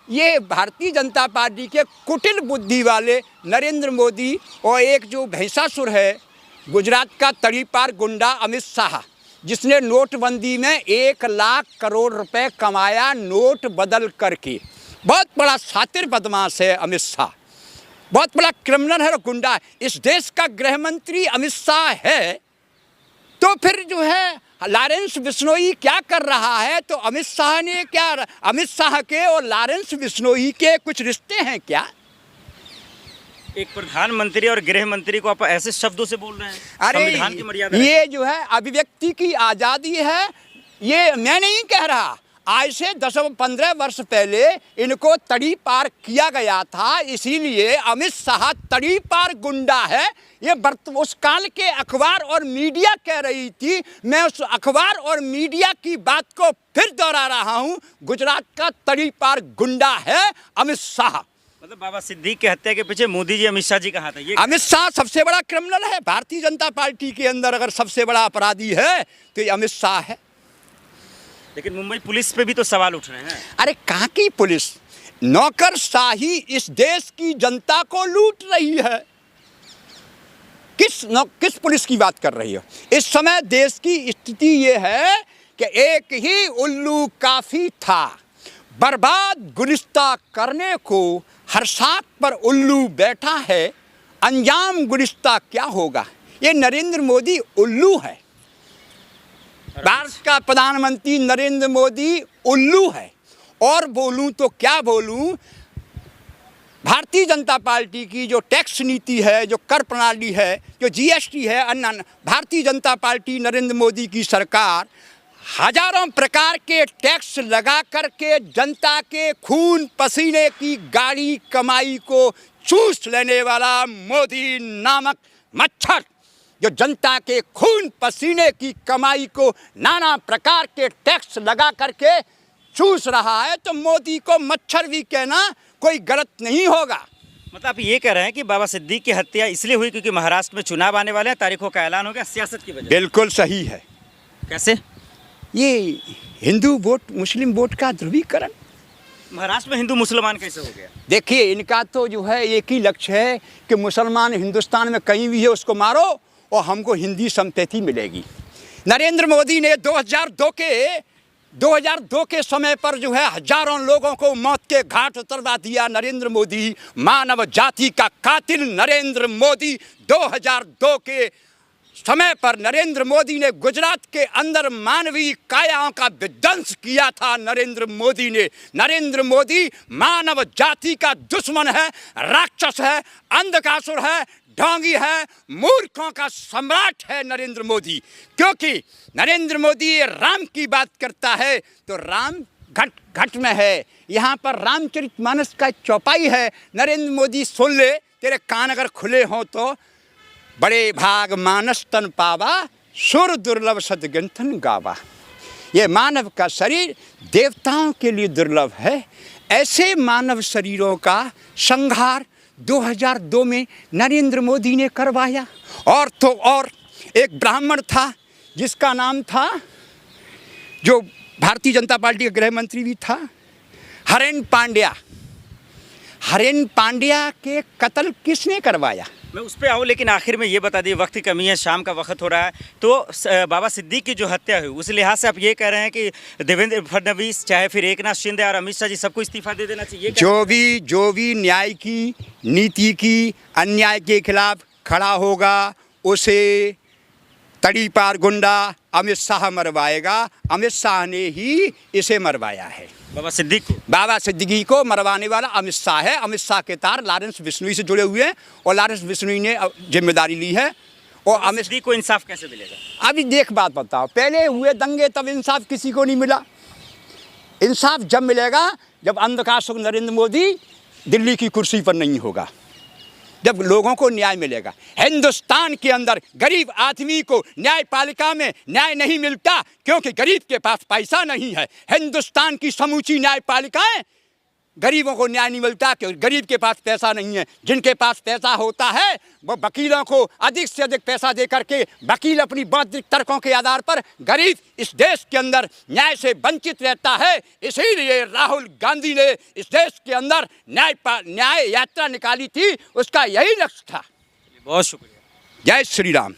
ये भारतीय जनता पार्टी के कुटिल बुद्धि वाले नरेंद्र मोदी और एक जो भैंसासुर है गुजरात का तड़ीपार गुंडा अमित शाह, जिसने नोटबंदी में 1 लाख करोड़ रुपए कमाया नोट बदल करके। बहुत बड़ा शातिर बदमाश है अमित शाह, बहुत बड़ा क्रिमिनल है और गुंडा है। इस देश का गृह मंत्री अमित शाह है, तो फिर जो है लॉरेंस बिश्नोई क्या कर रहा है? तो अमित शाह ने क्या, अमित शाह के और लॉरेंस बिश्नोई के कुछ रिश्ते हैं क्या? एक प्रधानमंत्री और गृह मंत्री को आप ऐसे शब्दों से बोल रहे हैं? अरे संविधान की मर्यादा ये जो है अभिव्यक्ति की आज़ादी है, ये मैं नहीं कह रहा। आज से 10-15 वर्ष पहले इनको तड़ी पार किया गया था, इसीलिए अमित शाह तड़ी पार गुंडा है। ये उस काल के अखबार और मीडिया कह रही थी, मैं उस अखबार और मीडिया की बात को फिर दोहरा रहा हूँ। गुजरात का तड़ी पार गुंडा है अमित शाह। मतलब बाबा सिद्दीक की हत्या के पीछे मोदी जी अमित शाह जी का हाथ है। ये अमित शाह सबसे बड़ा क्रिमिनल है भारतीय जनता पार्टी के अंदर। अगर सबसे बड़ा अपराधी है तो ये अमित शाह है। लेकिन मुंबई पुलिस पे भी तो सवाल उठ रहे हैं। अरे कहाँ की पुलिस? नौकरशाही इस देश की जनता को लूट रही है। किस पुलिस की बात कर रही हो? इस समय देश की स्थिति ये है कि एक ही उल्लू काफी था बर्बाद गुलिस्ता करने को। हर साख पर उल्लू बैठा है, अंजाम गुलिस्ता क्या होगा? ये नरेंद्र मोदी उल्लू है। भारत का प्रधानमंत्री नरेंद्र मोदी उल्लू है। और बोलूं तो क्या बोलूं, भारतीय जनता पार्टी की जो टैक्स नीति है, जो कर प्रणाली है, जो जीएसटी है, अन्य भारतीय जनता पार्टी नरेंद्र मोदी की सरकार हजारों प्रकार के टैक्स लगा करके जनता के खून पसीने की गाढ़ी कमाई को चूस लेने वाला मोदी नामक मच्छर, जो जनता के खून पसीने की कमाई को नाना प्रकार के टैक्स लगा करके चूस रहा है, तो मोदी को मच्छर भी कहना कोई गलत नहीं होगा। मतलब आप ये कह रहे हैं कि बाबा सिद्दीक की हत्या इसलिए हुई क्योंकि महाराष्ट्र में चुनाव आने वाले हैं, तारीखों का ऐलान हो गया, सियासत की वजह? बिल्कुल सही है। कैसे? ये हिंदू वोट मुस्लिम वोट का ध्रुवीकरण। महाराष्ट्र में हिंदू मुसलमान कैसे हो गया? देखिए, इनका तो जो है एक ही लक्ष्य है कि मुसलमान हिंदुस्तान में कहीं भी है उसको मारो और हमको हिंदी संपत्ति मिलेगी। नरेंद्र मोदी ने 2002 के समय पर जो है हजारों लोगों को मौत के घाट उतरवा दिया। नरेंद्र मोदी, मानव जाति का कातिल नरेंद्र मोदी, 2002 के समय पर नरेंद्र मोदी ने गुजरात के अंदर मानवीय कायाओं का विध्वंस किया था। नरेंद्र मोदी ने, नरेंद्र मोदी मानव जाति का दुश्मन है, राक्षस है, अंधकासुर है, ढोंगी है, मूर्खों का सम्राट है नरेंद्र मोदी। क्योंकि नरेंद्र मोदी राम की बात करता है तो राम घट घट में है। यहाँ पर रामचरितमानस का चौपाई है। नरेंद्र मोदी सुन ले, तेरे कान अगर खुले हों तो। बड़े भाग मानस तन पावा, सुर दुर्लभ सदग्रंथन गावा। ये मानव का शरीर देवताओं के लिए दुर्लभ है। ऐसे मानव शरीरों का संहार 2002 में नरेंद्र मोदी ने करवाया। और तो और एक ब्राह्मण था जिसका नाम था, जो भारतीय जनता पार्टी का गृह मंत्री भी था, हरेन पांड्या। हरेन पांड्या के कत्ल किसने करवाया? मैं उस पर आऊँ, लेकिन आखिर में ये बता दिए, वक्त की कमी है, शाम का वक्त हो रहा है, तो बाबा सिद्दीक की जो हत्या हुई उस लिहाज से आप ये कह रहे हैं कि देवेंद्र फडणवीस, चाहे फिर एकनाथ शिंदे और अमित शाह जी, सबको इस्तीफा दे देना चाहिए? जो भी न्याय की नीति की अन्याय के खिलाफ खड़ा होगा उसे तड़ी पार गुंडा अमित शाह मरवाएगा। अमित शाह ने ही इसे मरवाया है। बाबा सिद्दीकी को मरवाने वाला अमित शाह है। अमित शाह के तार लॉरेंस बिश्नोई से जुड़े हुए हैं और लॉरेंस बिश्नोई ने जिम्मेदारी ली है। और अमित सिद्दीकी को इंसाफ कैसे मिलेगा? अभी देख, बात बताओ, पहले हुए दंगे तब इंसाफ किसी को नहीं मिला। इंसाफ जब मिलेगा जब अंधकासुर नरेंद्र मोदी दिल्ली की कुर्सी पर नहीं होगा, जब लोगों को न्याय मिलेगा। हिंदुस्तान के अंदर गरीब आदमी को न्यायपालिका में न्याय नहीं मिलता क्योंकि गरीब के पास पैसा नहीं है। हिंदुस्तान की समूची न्यायपालिकाएं गरीबों को न्याय नहीं मिलता क्योंकि गरीब के पास पैसा नहीं है। जिनके पास पैसा होता है वो वकीलों को अधिक से अधिक पैसा दे करके वकील अपनी बौद्धिक तर्कों के आधार पर गरीब इस देश के अंदर न्याय से वंचित रहता है। इसीलिए राहुल गांधी ने इस देश के अंदर न्याय यात्रा निकाली थी, उसका यही लक्ष्य था। बहुत शुक्रिया। जय श्री राम।